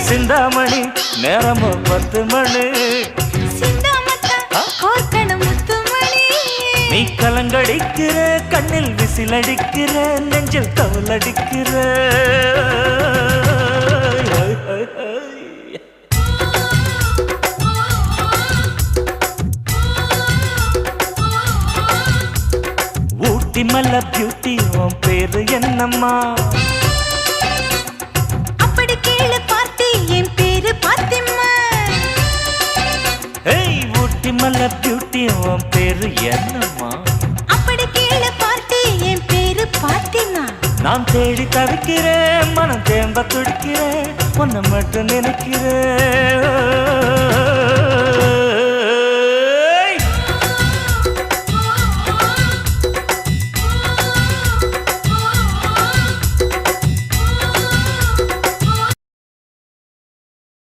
சிந்தாமணி நேரமோ 10 மணி நீ கலங்கடிக்கிற கண்ணில் விசிலடிக்கிற நெஞ்சில் கவலடிக்கிற ஊட்டி மல்ல பியூட்டி உன் பேரு என்னம்மா அப்படி கேளு பார்த்தி என் பேரு பாத்திம்மா ஏய் ஊட்டி மல்ல பியூட்டி உன் பேரு என்னம்மா அப்படி கேளு பார்த்தி என் பேரு பாத்திமா நான் தேடி தவிக்கிறேன் மனம் தேம்ப துடிக்கிறேன் உன்னை மட்டும் நினைக்கிறேன்